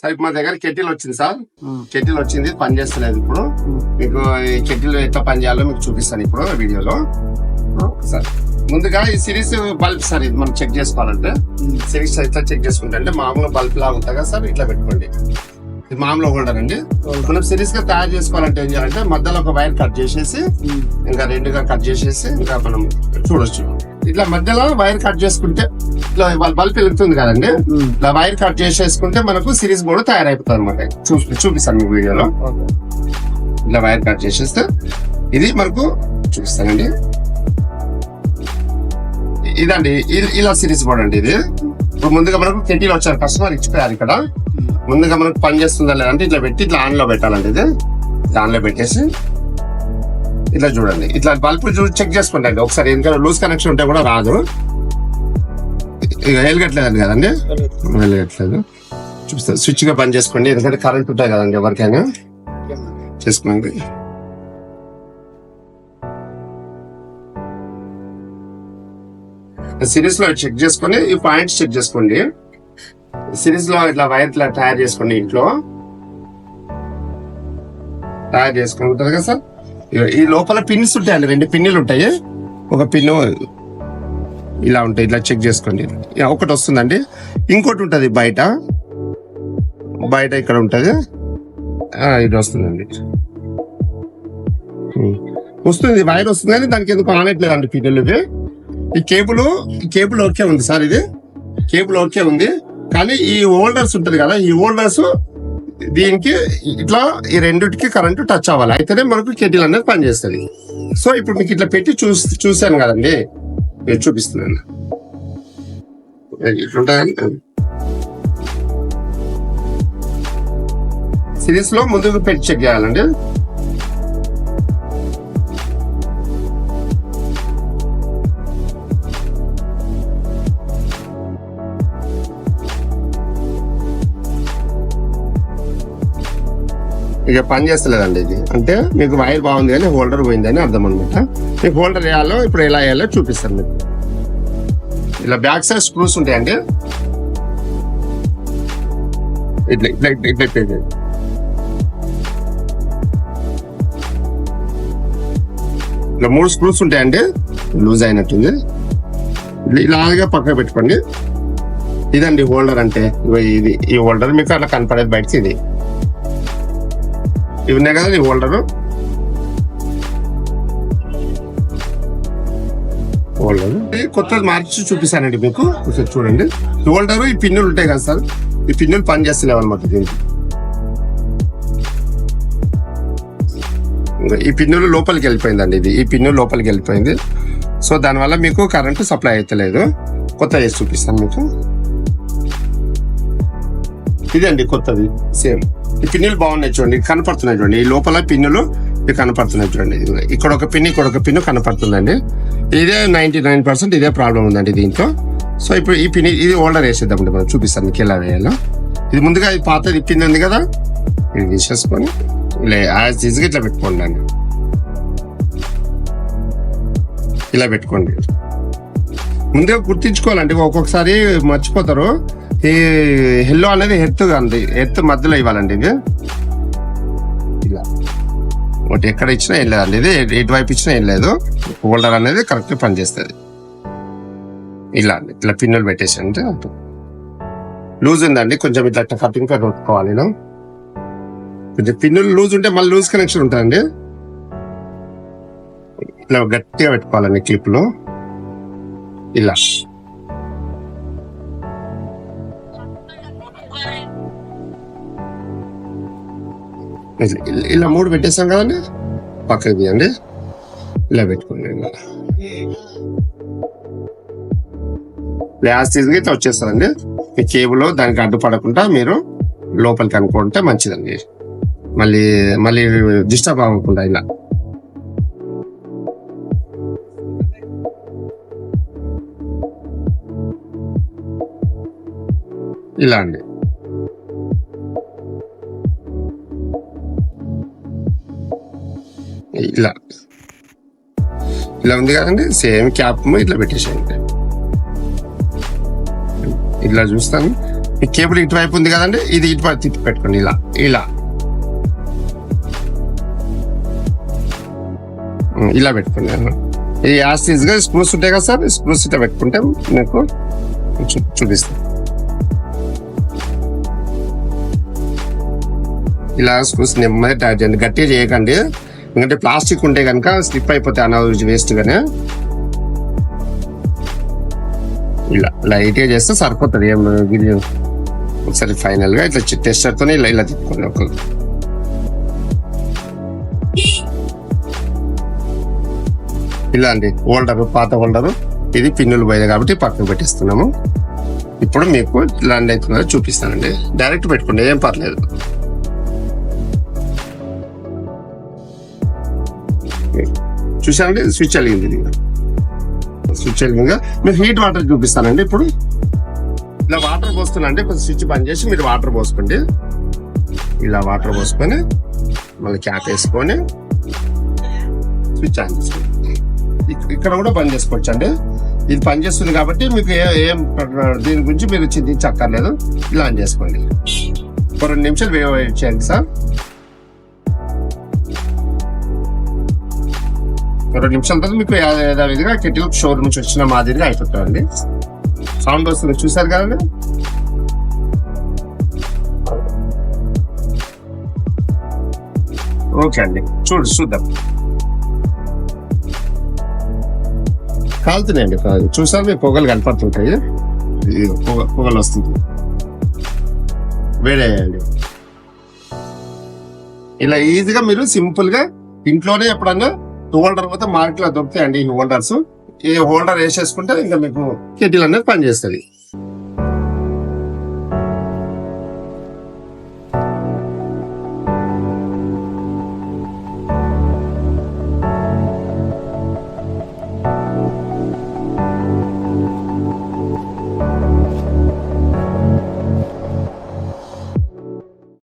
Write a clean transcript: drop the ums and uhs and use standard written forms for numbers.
Sir మా దగ్గర kettle వచ్చింది సార్. కెటిల్ వచ్చింది, పని చేస్తలేదు. ఇప్పుడు మీకు ఈ కెటిల్ ఎట్లా పని చేయాలో మీకు చూపిస్తాను ఇప్పుడు వీడియోలో. సార్ ముందుగా ఈ సిరీస్ బల్బ్ సార్, ఇది మనం చెక్ చేసుకోవాలంటే సిరీస్ ఎట్లా చెక్ చేసుకుంటే అంటే మామూలుగా బల్బ్ లాగా ఉంటుంది కదా సార్, ఇట్లా పెట్టుకోండి. ఇది మామూలుగా హోల్డర్ అండి. మనం సిరీస్ గా తయారు చేసుకోవాలంటే ఏం చేయాలంటే మధ్యలో ఒక వైర్ కట్ చేసేసి ఇంకా రెండుగా కట్ చేసేసి ఇంకా మనం చూడొచ్చు. ఇట్లా మధ్యలో వైర్ కట్ చేసుకుంటే ఇట్లా బల్బ్ వెలుగుతుంది కదండి, ఇట్లా వైర్ కట్ చేసేసుకుంటే మనకు సిరీస్ బోర్డు తయారైపోతుంది అనమాట. చూపిస్తాను మీకు వీడియోలో. ఇట్లా వైర్ కట్ చేసేస్తే ఇది మనకు చూపిస్తానండి. ఇదండి ఇలా సిరీస్ బోర్డు అండి. ఇది ఇప్పుడు ముందుగా మనకు కెటిల్ వచ్చారు, కస్టమర్ ఇచ్చిపోయారు. ఇక్కడ ముందుగా మనకు పని చేస్తుందా లేదంటే ఇట్లా పెట్టి ఇట్లా ఆన్ లో పెట్టాలండి. ఇది ఆన్ లో పెట్టేసి ఇట్లా చూడండి, ఇట్లా బల్బ్ చెక్ చేసుకోండి ఒకసారి. ఎందుకంటే లూజ్ కనెక్షన్ ఉంటే కూడా రాదు. ఇక వెలగట్లేదండి కదండి, వెలగట్లేదు. చూపిస్తాను, స్విచ్ గా పని చేసుకోండి. ఎందుకంటే కరెంట్ ఉంటాయి కదండి ఎవరికైనా చేసుకోండి. సిరీస్ లో చెక్ చేసుకొని ఈ పాయింట్స్ చెక్ చేసుకోండి. సిరీస్ లో ఇట్లా వైర్ ఇట్లా తయారు చేసుకోండి. ఇంట్లో తయారు చేసుకుని ఉంటుంది కదా సార్. ఈ లోపల పిన్స్ ఉంటాయండి, 2 పిన్నులు ఉంటాయి. ఒక పిన్ను ఇలా ఉంటాయి, ఇట్లా చెక్ చేసుకోండి. ఒకటి వస్తుందండి, ఇంకోటి ఉంటుంది బయట ఇక్కడ ఉంటుంది. ఇది వస్తుందండి, వస్తుంది వైర్ వస్తుంది కానీ దానికి ఎందుకు ఆనట్లేదండి పిన్నులు. ఈ కేబుల్ ఓకే ఉంది సార్, ఇది కేబుల్ ఓకే ఉంది. కానీ ఈ హోల్డర్స్ ఉంటుంది కదా, ఈ హోల్డర్స్ దీనికి ఇట్లా ఈ రెండిటికి కరెంటు టచ్ అవ్వాలి, అయితేనే మనకు కెటిల్ అనేది పనిచేస్తుంది. సో ఇప్పుడు మీకు ఇట్లా పెట్టి చూసాను కదండి, నేను చూపిస్తున్నాను. ఇట్లుంటాయండి సిరీస్ లో ముందుకు పెట్టి చెక్ చేయాలండి. ఇక పని చేస్తలేదండి ఇది, అంటే మీకు వైర్ బాగుంది కానీ హోల్డర్ పోయిందని అర్థం అనమాట. మీకు హోల్డర్ వేయాలో ఇప్పుడు ఎలా వేయాలో చూపిస్తాను మీకు. ఇలా బ్యాక్ సైడ్ స్క్రూస్ ఉంటాయండి, ఇట్లా ఇట్లా ఇట్లా ఇట్లా ఇలా 3 స్క్రూస్ ఉంటాయండి. లూజ్ అయినట్టుంది, ఇలాగా పక్కన పెట్టుకోండి. ఇదండి హోల్డర్ అంటే. ఇది ఈ హోల్డర్ మీకు అలా కనపడేది బయటకి. ఇది ఇవి ఉన్నాయి కదా ఈ హోల్డర్ కొత్తది మార్చి చూపిస్తానండి మీకు. ఒకసారి చూడండి, హోల్డర్ ఈ పిన్నులు ఉంటాయి కదా సార్, ఈ పిన్నులు పని చేస్తలేవు అనమాట. దీనికి ఈ పిన్నులు లోపలికి వెళ్ళిపోయిందండి. ఇది ఈ పిన్ను లోపలికి వెళ్ళిపోయింది. సో దానివల్ల మీకు కరెంటు సప్లై అవుతలేదు. కొత్త వేసి చూపిస్తాను మీకు. ఇదండి కొత్తది సేమ్. ఈ పిన్నులు బాగున్నాయి చూడండి, కనపడుతున్నాయి చూడండి. ఈ లోపల పిన్నులు కనపడుతున్నాయి చూడండి. ఇక్కడ ఒక పిన్ను కనపడుతుందండి. ఇదే 99% ఇదే ప్రాబ్లం ఉందండి దీంతో. సో ఇప్పుడు ఈ పిన్ ఇది హోల్డర్ వేసేద్దామండి, మనం చూపిస్తాను మీకు ఎలా వేయాలో. ఇది ముందుగా ఇది పాతది పిన్ ఉంది కదా, ఇది తీసేసుకొని యాజ్ ఈజీగా ఇట్లా పెట్టుకోండి అండి. ఇలా పెట్టుకోండి. ముందుగా గుర్తించుకోవాలండి, ఒక్కొక్కసారి మర్చిపోతారు. ఈ ఎల్లో అనేది ఎత్తు మధ్యలో ఇవ్వాలండి. ఇది ఇలా ఒకటి ఎక్కడ ఇచ్చినా ఏం లేదండి, ఇది ఎటువైపు ఇచ్చినా ఏం లేదు. హోల్డర్ అనేది కరెక్ట్ పనిచేస్తుంది. ఇలా అండి, ఇట్లా పిన్నులు పెట్టేసి అంటే లూజ్ ఉందండి, కొంచెం ఇట్లా కటింగ్ పెట్టుకోవాలి. నేను కొంచెం పిన్నులు లూజ్ ఉంటే మళ్ళీ లూజ్ కనెక్షన్ ఉంటుందండి. ఇట్లా గట్టిగా పెట్టుకోవాలండి క్లిప్లో. ఇలా ఇలా 3 పెట్టేస్తాం కదండి, పక్కకి తీయండి. ఇలా పెట్టుకోండి. గ్లాస్ తీసుకు ఇట్లా వచ్చేస్తుందండి. మీ కేబుల్ దానికి అడ్డుపడకుండా మీరు లోపలికి అనుకుంటే మంచిదండి. మళ్ళీ డిస్టర్బ్ అవ్వకుండా ఇలా అండి. ఇలా ఉంది కదండి, సేమ్ క్యాప్ ఇట్లా పెట్టేసేయండి. ఇట్లా చూస్తాను ఈ కేబుల్ ఇటువైపు ఉంది కదండి, ఇది ఇటువైపు తిప్పి పెట్టుకోండి ఇలా ఇలా ఇలా పెట్టుకోండి. ఈ యాసిస్ గా స్క్రూస్ ఉంటాయి కదా సార్, స్క్రూస్ ఇట్లా పెట్టుకుంటే మీకు చూపిస్తాను. ఇలా స్క్రూస్ నెమ్మది టైట్ చేయండి, గట్టిగా చేయకండి, ఎందుకంటే ప్లాస్టిక్ ఉంటే కనుక స్లిప్ అయిపోతాయి అనావృష్టి వేస్ట్ గానే. ఇలా లైట్ గా చేస్తే సరిపోతుంది. ఏం ఇది ఒకసారి ఫైనల్ గా ఇట్లా టెస్టర్ తోనే ఇలా ఇలా తిప్పుకోండి. ఒక ఇలా అండి హోల్డర్, పాత హోల్డర్, ఇది పిన్నులు పోయింది కాబట్టి పక్కన పెట్టిస్తున్నాము. ఇప్పుడు మీకు ల్యాండ్ అవుతుందో చూపిస్తానండి, డైరెక్ట్ పెట్టుకోండి, ఏం పర్లేదు. చూసానండి స్విచ్ వెలిగింది, ఇది స్విచ్ వెలిగిందిగా. మీరు హీట్ వాటర్ చూపిస్తానండి. ఇప్పుడు ఇలా వాటర్ పోస్తున్నాండి, కొంచెం స్విచ్ బంద్ చేసి మీరు వాటర్ పోసుకోండి. ఇలా వాటర్ పోసుకొని మళ్ళీ క్యాప్ వేసుకొని స్విచ్ ఆన్ చేసుకోండి. ఇక్కడ కూడా బంద్ చేసుకోవచ్చు అండి, ఇది పని చేస్తుంది కాబట్టి మీకు ఏం దీని గురించి మీరు చింతించక్కర్లేదు. ఇలా ఆన్ చేసుకోండి. ఒక 2 నిమిషాలు వెయిట్ చేయండి సార్. 2 నిమిషాల తర్వాత మీకు యథావిధిగా కెటిల్ షోరూమ్ నుంచి వచ్చిన మాదిరిగా అయిపోతుందండి. సౌండ్ వస్తుంది చూసారు కదండి. ఓకే అండి, చూద్దాం. కాలుతున్నాయండి, చూసారు మీకు పొగలు కనపడుతుంటాయి, పొగలు వస్తుంది. వేడేయండి. ఇలా ఈజీగా మీరు సింపుల్ గా ఇంట్లోనే ఎప్పుడన్నా హోల్డర్ పోతే మార్కెట్ లో దొరుకుతాయండి ఈ హోల్డర్స్. ఈ హోల్డర్ వేసేసుకుంటే ఇంకా మీకు కెటిల్ అనేది పనిచేస్తుంది.